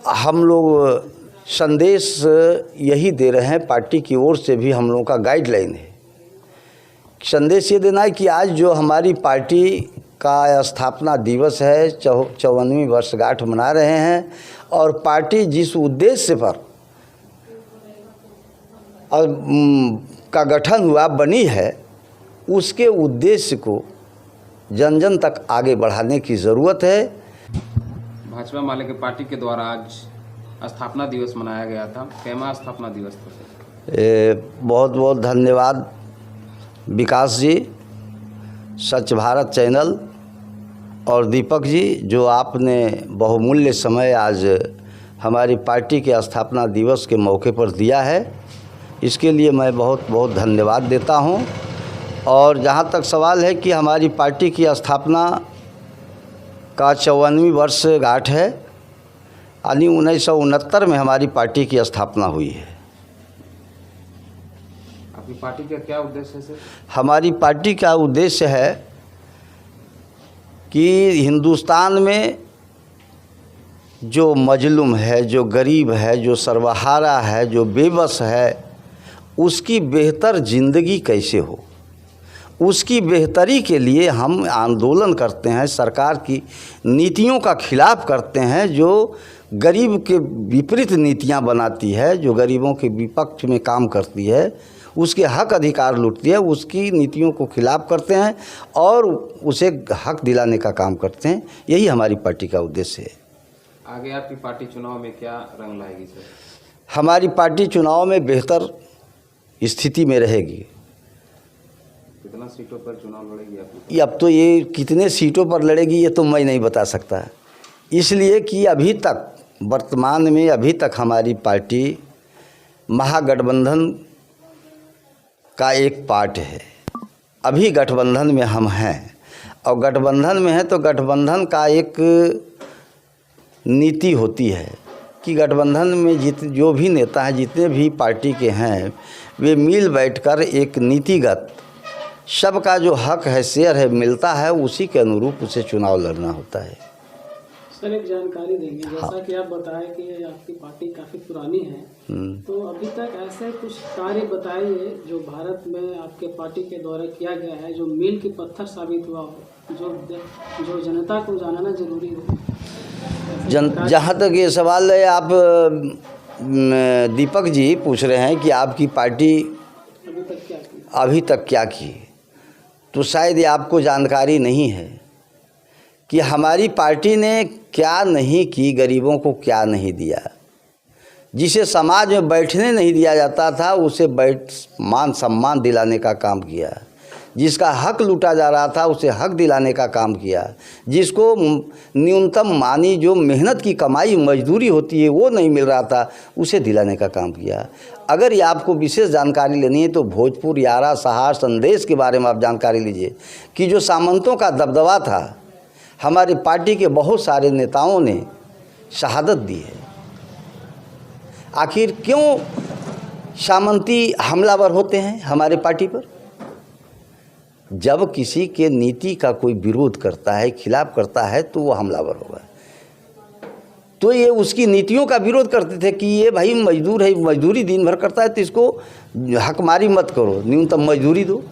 हम लोग संदेश यही दे रहे हैं, पार्टी की ओर से भी हम लोगों का गाइडलाइन है। संदेश ये देना है कि आज जो हमारी पार्टी का स्थापना दिवस है, 54वीं वर्षगांठ मना रहे हैं, और पार्टी जिस उद्देश्य पर का गठन हुआ, बनी है, उसके उद्देश्य को जन जन तक आगे बढ़ाने की ज़रूरत है। भाजपा माले के पार्टी के द्वारा आज स्थापना दिवस मनाया गया था। कैमा स्थापना दिवस था? बहुत बहुत धन्यवाद विकास जी, स्वच्छ भारत चैनल और दीपक जी, जो आपने बहुमूल्य समय आज हमारी पार्टी के स्थापना दिवस के मौके पर दिया है। इसके लिए मैं बहुत बहुत धन्यवाद देता हूं। और जहां तक सवाल है कि हमारी पार्टी की स्थापना का 54वीं वर्षगांठ है, यानी 1969 में हमारी पार्टी की स्थापना हुई है। आपकी पार्टी का क्या उद्देश्य है सर? हमारी पार्टी का उद्देश्य है कि हिंदुस्तान में जो मजलूम है, जो गरीब है, जो सर्वहारा है, जो बेबस है, उसकी बेहतर ज़िंदगी कैसे हो, उसकी बेहतरी के लिए हम आंदोलन करते हैं। सरकार की नीतियों का खिलाफ करते हैं, जो गरीब के विपरीत नीतियां बनाती है, जो गरीबों के विपक्ष में काम करती है, उसके हक अधिकार लूटती है, उसकी नीतियों को खिलाफ करते हैं और उसे हक दिलाने का काम करते हैं। यही हमारी पार्टी का उद्देश्य है। आगे आपकी पार्टी चुनाव में क्या रंग लाएगी सर? हमारी पार्टी चुनाव में बेहतर स्थिति में रहेगी। कितना सीटों पर चुनाव लड़ेगी आपकी? अब तो ये कितने सीटों पर लड़ेगी ये तो मैं नहीं बता सकता, इसलिए कि अभी तक वर्तमान में अभी तक हमारी पार्टी महागठबंधन का एक पार्ट है। अभी गठबंधन में हम हैं, और गठबंधन में हैं तो गठबंधन का एक नीति होती है कि गठबंधन में जो भी नेता हैं, जितने भी पार्टी के हैं, वे मिल बैठकर एक नीतिगत सबका जो हक है, शेयर है, मिलता है, उसी के अनुरूप उसे चुनाव लड़ना होता है। सर एक जानकारी देंगे, जैसा कि आप बताएं कि आपकी पार्टी काफ़ी पुरानी है, तो अभी तक ऐसे कुछ कार्य बताइए जो भारत में आपके पार्टी के द्वारा किया गया है, जो मील के पत्थर साबित हुआ हो, जो जनता को जानना जरूरी हो। जहाँ तक ये सवाल है, आप दीपक जी पूछ रहे हैं कि आपकी पार्टी अभी तक क्या की, तो शायद ये आपको जानकारी नहीं है कि हमारी पार्टी ने क्या नहीं की, गरीबों को क्या नहीं दिया। जिसे समाज में बैठने नहीं दिया जाता था, उसे मान सम्मान दिलाने का काम किया। जिसका हक लूटा जा रहा था, उसे हक दिलाने का काम किया। जिसको न्यूनतम मानी जो मेहनत की कमाई मजदूरी होती है वो नहीं मिल रहा था, उसे दिलाने का काम किया। अगर ये आपको विशेष जानकारी लेनी है तो भोजपुर, यारा, सहार, संदेश के बारे में आप जानकारी लीजिए कि जो सामंतों का दबदबा था, हमारी पार्टी के बहुत सारे नेताओं ने शहादत दी है। आखिर क्यों सामंती हमलावर होते हैं हमारे पार्टी पर? जब किसी के नीति का कोई विरोध करता है, खिलाफ करता है, तो वो हमलावर होगा। तो ये उसकी नीतियों का विरोध करते थे कि ये भाई मजदूर है, मजदूरी दिन भर करता है, तो इसको हकमारी मत करो, न्यूनतम मजदूरी दो।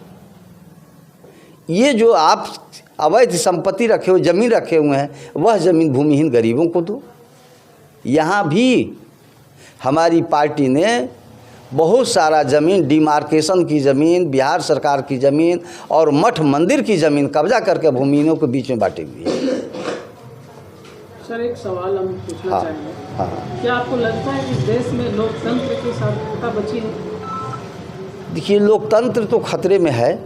ये जो आप अवैध संपत्ति रखे हुए, ज़मीन रखे हुए हैं, वह ज़मीन भूमिहीन गरीबों को दो। यहाँ भी हमारी पार्टी ने बहुत सारा ज़मीन, डिमार्केशन की ज़मीन, बिहार सरकार की ज़मीन और मठ मंदिर की ज़मीन कब्जा करके भूमिहीनों के बीच में बांटी हुई है। सर एक सवाल हम पूछना चाहेंगे, क्या आपको लगता है कि देश में लोकतंत्र की सार्थकता बची है? देखिए, लोकतंत्र तो खतरे में है,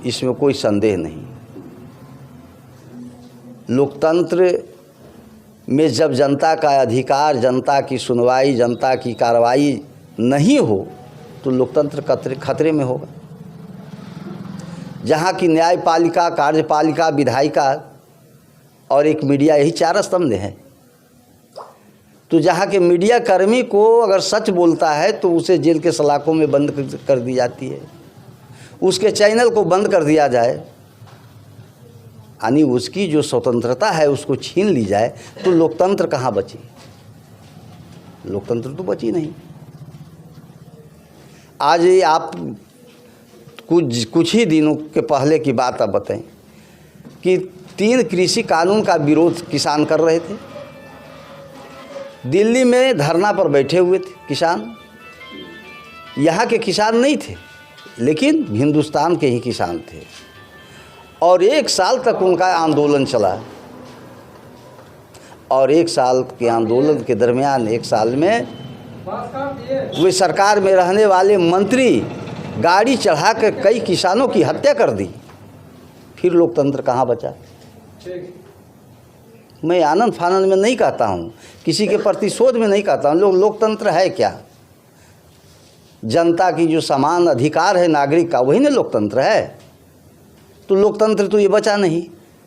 इसमें कोई संदेह नहीं। लोकतंत्र में जब जनता का अधिकार, जनता की सुनवाई, जनता की कार्रवाई नहीं हो तो लोकतंत्र खतरे में होगा। जहाँ की न्यायपालिका, कार्यपालिका, विधायिका और एक मीडिया, यही चार स्तंभ हैं। तो जहाँ के मीडिया कर्मी को अगर सच बोलता है तो उसे जेल के सलाखों में बंद कर दी जाती है, उसके चैनल को बंद कर दिया जाए, यानी उसकी जो स्वतंत्रता है उसको छीन ली जाए, तो लोकतंत्र कहाँ बची? लोकतंत्र तो बची नहीं। आज ये आप कुछ ही दिनों के पहले की बात आप बताएं कि 3 कृषि कानून का विरोध किसान कर रहे थे। दिल्ली में धरना पर बैठे हुए थे किसान। यहाँ के किसान नहीं थे, लेकिन हिंदुस्तान के ही किसान थे। और 1 साल तक उनका आंदोलन चला। और 1 साल के आंदोलन के दरमियान 1 साल में वे सरकार में रहने वाले मंत्री गाड़ी चढ़ा कर कई किसानों की हत्या कर दी। फिर लोकतंत्र कहाँ बचा? मैं आनंद फानंद में नहीं कहता हूँ, किसी के प्रतिशोध में नहीं कहता हूँ। लोकतंत्र है क्या? जनता की जो समान अधिकार है नागरिक का, वही ना लोकतंत्र है। तो लोकतंत्र तो ये बचा नहीं।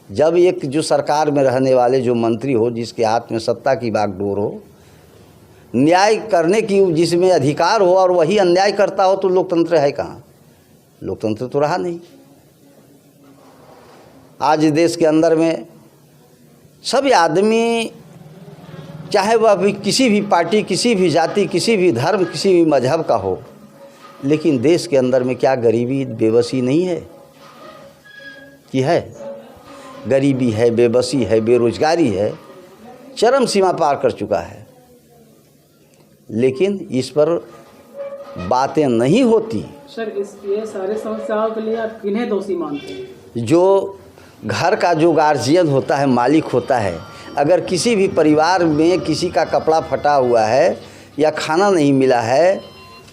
जब एक जो सरकार में रहने वाले जो मंत्री हो, जिसके हाथ में सत्ता की बागडोर हो, न्याय करने की जिसमें अधिकार हो, और वही अन्याय करता हो, तो लोकतंत्र है कहाँ? लोकतंत्र तो रहा नहीं। आज देश के अंदर में सभी आदमी, चाहे वह भी किसी भी पार्टी, किसी भी जाति, किसी भी धर्म, किसी भी मजहब का हो, लेकिन देश के अंदर में क्या गरीबी बेबसी नहीं है? कि है? गरीबी है, बेबसी है, बेरोजगारी है, चरम सीमा पार कर चुका है। लेकिन इस पर बातें नहीं होती। सर, ये सारे समस्याओं के लिए आप किन्हें दोषी मानते हैं? जो घर का जो गार्जियन होता है, मालिक होता है, अगर किसी भी परिवार में किसी का कपड़ा फटा हुआ है या खाना नहीं मिला है,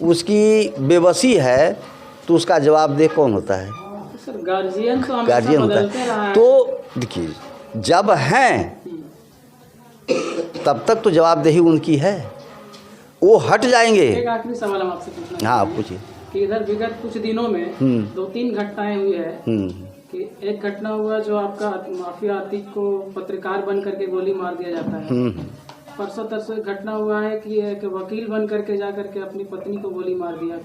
उसकी बेबसी है, तो उसका जवाबदेह कौन होता है? सर, गार्जियन तो गार्जियन होता है। तो देखिए, जब हैं तब तक तो जवाबदेही उनकी है। वो हट जाएंगे। एक आखिरी सवाल हम आपसे पूछना हाँ, पूछिए। कि इधर विगत कुछ दिनों में 2-3 घटनाएं हुई है। कि एक घटना हुआ जो आपका माफिया आतिक को पत्रकार बन करके गोली मार दिया जाता है। परसों तरसों एक घटना हुआ है कि एक वकील बन करके जा करके अपनी पत्नी को गोली मार दिया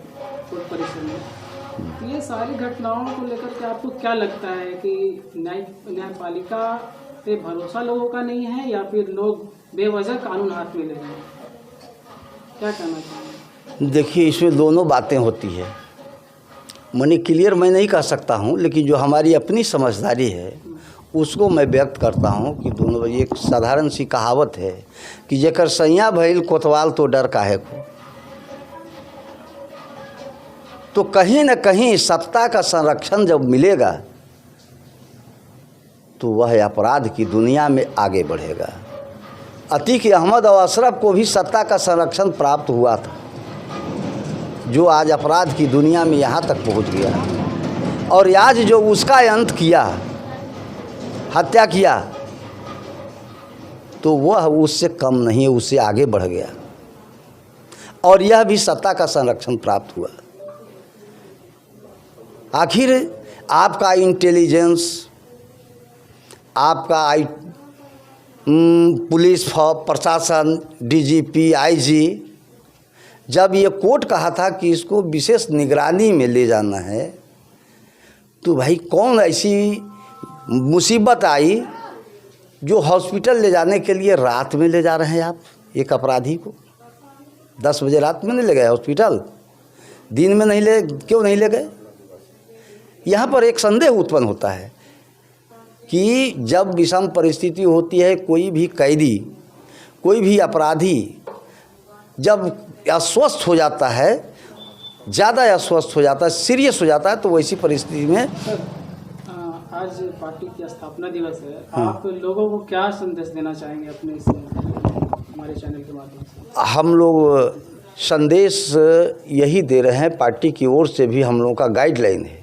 कोर्ट परिसर में। ये सारी घटनाओं को लेकर के आपको क्या लगता है कि न्यायपालिका पे भरोसा लोगों का नहीं है, या फिर लोग बेवजह कानून हाथ में ले रहे हैं? क्या कहना चाहिए? देखिए, इसमें दोनों बातें होती है। मैंने क्लियर मैं नहीं कह सकता हूँ, लेकिन जो हमारी अपनी समझदारी है उसको मैं व्यक्त करता हूँ कि दोनों। एक साधारण सी कहावत है कि जेकर सैया भइल कोतवाल तो डर काहे को। तो कहीं न कहीं सत्ता का संरक्षण जब मिलेगा तो वह अपराध की दुनिया में आगे बढ़ेगा। अतीक अहमद और अशरफ को भी सत्ता का संरक्षण प्राप्त हुआ था, जो आज अपराध की दुनिया में यहाँ तक पहुँच गया। और आज जो उसका अंत किया, हत्या किया, तो वह उससे कम नहीं है, उससे आगे बढ़ गया। और यह भी सत्ता का संरक्षण प्राप्त हुआ। आखिर आपका इंटेलिजेंस, आपका पुलिस प्रशासन, डीजीपी, आईजी, जब ये कोर्ट कहा था कि इसको विशेष निगरानी में ले जाना है, तो भाई कौन ऐसी मुसीबत आई जो हॉस्पिटल ले जाने के लिए रात में ले जा रहे हैं आप एक अपराधी को? 10 बजे रात में नहीं ले गए हॉस्पिटल? दिन में नहीं ले, क्यों नहीं ले गए? यहाँ पर एक संदेह उत्पन्न होता है कि जब विषम परिस्थिति होती है, कोई भी कैदी, कोई भी अपराधी जब अस्वस्थ हो जाता है, ज़्यादा अस्वस्थ हो जाता है, सीरियस हो जाता है, तो वैसी परिस्थिति में आज पार्टी की स्थापना दिवस है। आप लोगों को क्या संदेश देना चाहेंगे अपने इस हमारे चैनल के माध्यम से? हम लोग संदेश यही दे रहे हैं, पार्टी की ओर से भी हम लोगों का गाइडलाइन है।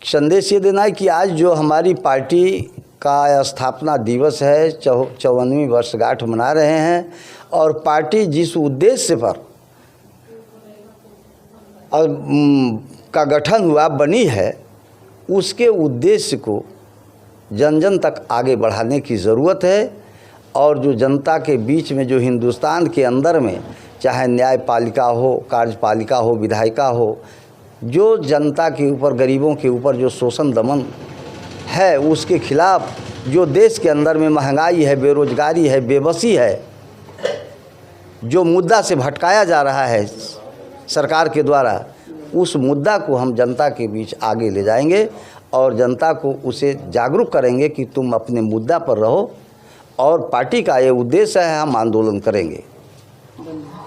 संदेश ये देना है कि आज जो हमारी पार्टी का स्थापना दिवस है, 54वीं वर्षगांठ मना रहे हैं, और पार्टी जिस उद्देश्य पर का गठन हुआ, बनी है, उसके उद्देश्य को जन जन तक आगे बढ़ाने की ज़रूरत है। और जो जनता के बीच में, जो हिंदुस्तान के अंदर में, चाहे न्यायपालिका हो, कार्यपालिका हो, विधायिका हो, जो जनता के ऊपर, गरीबों के ऊपर जो शोषण दमन है, उसके खिलाफ, जो देश के अंदर में महंगाई है, बेरोजगारी है, बेबसी है, जो मुद्दा से भटकाया जा रहा है सरकार के द्वारा, उस मुद्दा को हम जनता के बीच आगे ले जाएंगे और जनता को उसे जागरूक करेंगे कि तुम अपने मुद्दा पर रहो, और पार्टी का ये उद्देश्य है, हम आंदोलन करेंगे। धन्यवाद।